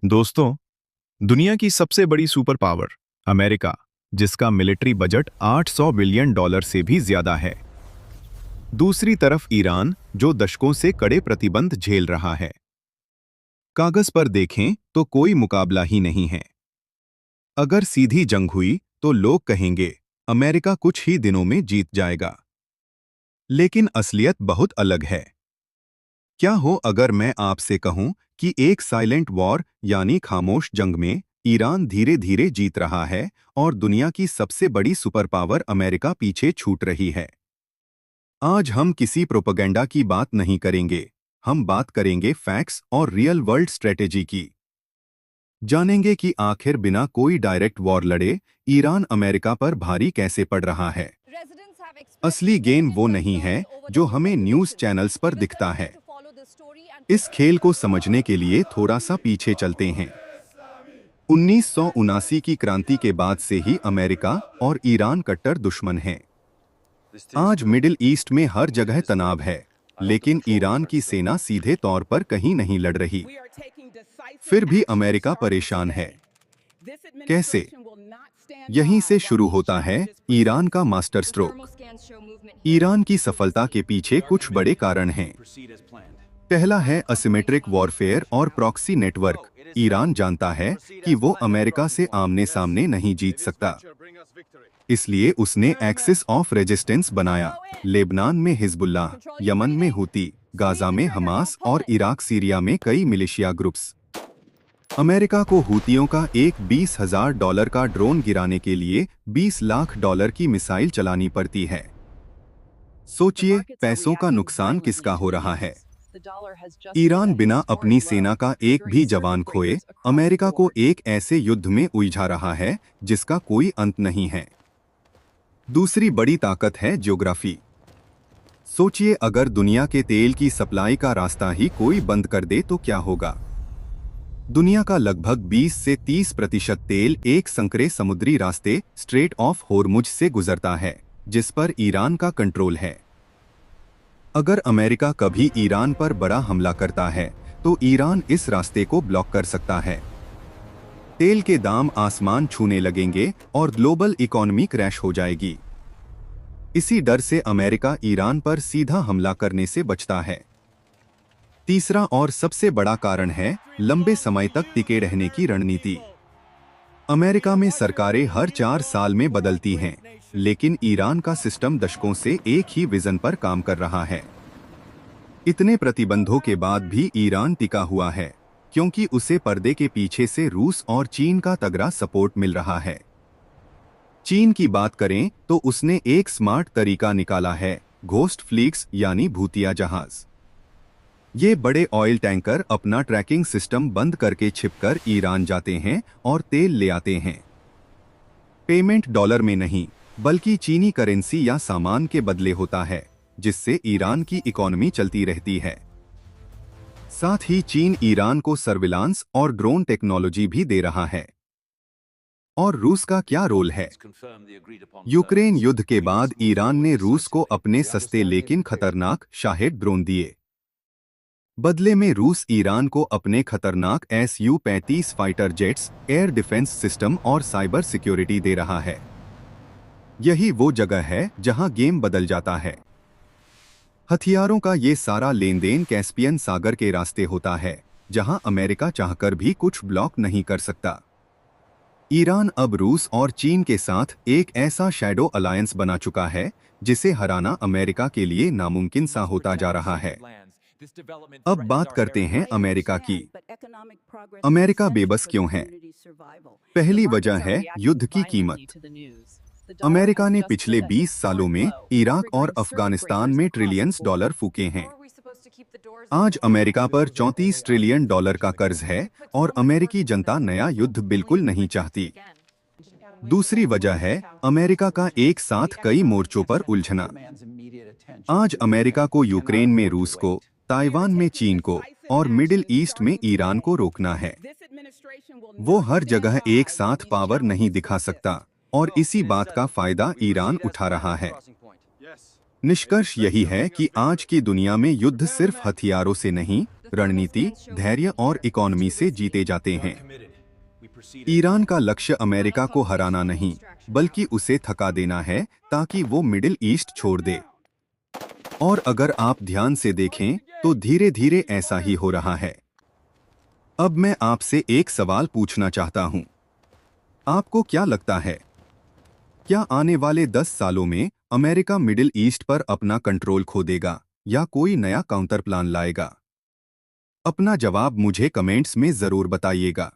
दोस्तों, दुनिया की सबसे बड़ी सुपर पावर अमेरिका, जिसका मिलिट्री बजट $800 बिलियन से भी ज्यादा है। दूसरी तरफ ईरान, जो दशकों से कड़े प्रतिबंध झेल रहा है। कागज पर देखें तो कोई मुकाबला ही नहीं है। अगर सीधी जंग हुई तो लोग कहेंगे अमेरिका कुछ ही दिनों में जीत जाएगा। लेकिन असलियत बहुत अलग है। क्या हो अगर मैं आपसे कहूं कि एक साइलेंट वॉर यानी खामोश जंग में ईरान धीरे धीरे जीत रहा है और दुनिया की सबसे बड़ी सुपर पावर अमेरिका पीछे छूट रही है। आज हम किसी प्रोपेगेंडा की बात नहीं करेंगे, हम बात करेंगे फैक्ट्स और रियल वर्ल्ड स्ट्रेटेजी की। जानेंगे कि आखिर बिना कोई डायरेक्ट वॉर लड़े ईरान अमेरिका पर भारी कैसे पड़ रहा है। असली गेम वो नहीं है जो हमें न्यूज़ चैनल्स पर दिखता है। इस खेल को समझने के लिए थोड़ा सा पीछे चलते हैं। 1979 की क्रांति के बाद से ही अमेरिका और ईरान कट्टर दुश्मन हैं। आज मिडिल ईस्ट में हर जगह तनाव है, लेकिन ईरान की सेना सीधे तौर पर कहीं नहीं लड़ रही। फिर भी अमेरिका परेशान है। कैसे? यहीं से शुरू होता है ईरान का मास्टर स्ट्रोक। ईरान की सफलता के पीछे कुछ बड़े कारण हैं। पहला है असिमेट्रिक वॉरफेयर और प्रॉक्सी नेटवर्क। ईरान जानता है कि वो अमेरिका से आमने सामने नहीं जीत सकता, इसलिए उसने एक्सिस ऑफ रेजिस्टेंस बनाया। लेबनान में हिजबुल्लाह, यमन में हूती, गाजा में हमास और इराक सीरिया में कई मिलिशिया ग्रुप्स। अमेरिका को हूतियों का एक $20,000 का ड्रोन गिराने के लिए $20 लाख की मिसाइल चलानी पड़ती है। सोचिए, पैसों का नुकसान किसका हो रहा है। ईरान बिना अपनी सेना का एक भी जवान खोए अमेरिका को एक ऐसे युद्ध में उलझा रहा है जिसका कोई अंत नहीं है। दूसरी बड़ी ताकत है ज्योग्राफी। सोचिए, अगर दुनिया के तेल की सप्लाई का रास्ता ही कोई बंद कर दे तो क्या होगा। दुनिया का लगभग 20 से 30% तेल एक संकरे समुद्री रास्ते स्ट्रेट ऑफ होर्मुज से गुजरता है, जिस पर ईरान का कंट्रोल है। अगर अमेरिका कभी ईरान पर बड़ा हमला करता है तो ईरान इस रास्ते को ब्लॉक कर सकता है। तेल के दाम आसमान छूने लगेंगे और ग्लोबल इकोनॉमी क्रैश हो जाएगी। इसी डर से अमेरिका ईरान पर सीधा हमला करने से बचता है। तीसरा और सबसे बड़ा कारण है लंबे समय तक टिके रहने की रणनीति। अमेरिका में सरकारें हर 4 साल में बदलती हैं, लेकिन ईरान का सिस्टम दशकों से एक ही विजन पर काम कर रहा है। इतने प्रतिबंधों के बाद भी ईरान टिका हुआ है, क्योंकि उसे पर्दे के पीछे से रूस और चीन का तगड़ा सपोर्ट मिल रहा है। चीन की बात करें तो उसने एक स्मार्ट तरीका निकाला है, घोस्ट फ्लीट्स यानी भूतिया जहाज। ये बड़े ऑयल टैंकर अपना ट्रैकिंग सिस्टम बंद करके छिपकर ईरान जाते हैं और तेल ले आते हैं। पेमेंट डॉलर में नहीं, बल्कि चीनी करेंसी या सामान के बदले होता है, जिससे ईरान की इकोनॉमी चलती रहती है। साथ ही चीन ईरान को सर्विलांस और ड्रोन टेक्नोलॉजी भी दे रहा है। और रूस का क्या रोल है? यूक्रेन युद्ध के बाद ईरान ने रूस को अपने सस्ते लेकिन खतरनाक शाहेद ड्रोन दिए। बदले में रूस ईरान को अपने खतरनाक Su-35 fighter jets, air defence system और साइबर सिक्योरिटी दे रहा है। यही वो जगह है जहां गेम बदल जाता है। हथियारों का ये सारा लेन देन कैस्पियन सागर के रास्ते होता है, जहां अमेरिका चाहकर भी कुछ ब्लॉक नहीं कर सकता। ईरान अब रूस और चीन के साथ एक ऐसा शैडो अलायंस बना चुका है जिसे हराना अमेरिका के लिए नामुमकिन सा होता जा रहा है। अब बात करते हैं अमेरिका की। अमेरिका बेबस क्यों है? पहली वजह है युद्ध की कीमत। अमेरिका ने पिछले 20 सालों में इराक और अफगानिस्तान में ट्रिलियंस डॉलर फूके हैं। आज अमेरिका पर $34 ट्रिलियन का कर्ज है और अमेरिकी जनता नया युद्ध बिल्कुल नहीं चाहती। दूसरी वजह है अमेरिका का एक साथ कई मोर्चों पर उलझना। आज अमेरिका को यूक्रेन में रूस को, ताइवान में चीन को और मिडिल ईस्ट में ईरान को रोकना है। वो हर जगह एक साथ पावर नहीं दिखा सकता और इसी बात का फायदा ईरान उठा रहा है। निष्कर्ष यही है कि आज की दुनिया में युद्ध सिर्फ हथियारों से नहीं, रणनीति, धैर्य और इकोनॉमी से जीते जाते हैं। ईरान का लक्ष्य अमेरिका को हराना नहीं, बल्कि उसे थका देना है ताकि वो मिडिल ईस्ट छोड़ दे। और अगर आप ध्यान से देखें तो धीरे धीरे ऐसा ही हो रहा है। अब मैं आपसे एक सवाल पूछना चाहता हूं। आपको क्या लगता है, क्या आने वाले 10 सालों में अमेरिका मिडिल ईस्ट पर अपना कंट्रोल खो देगा या कोई नया काउंटर प्लान लाएगा? अपना जवाब मुझे कमेंट्स में जरूर बताइएगा।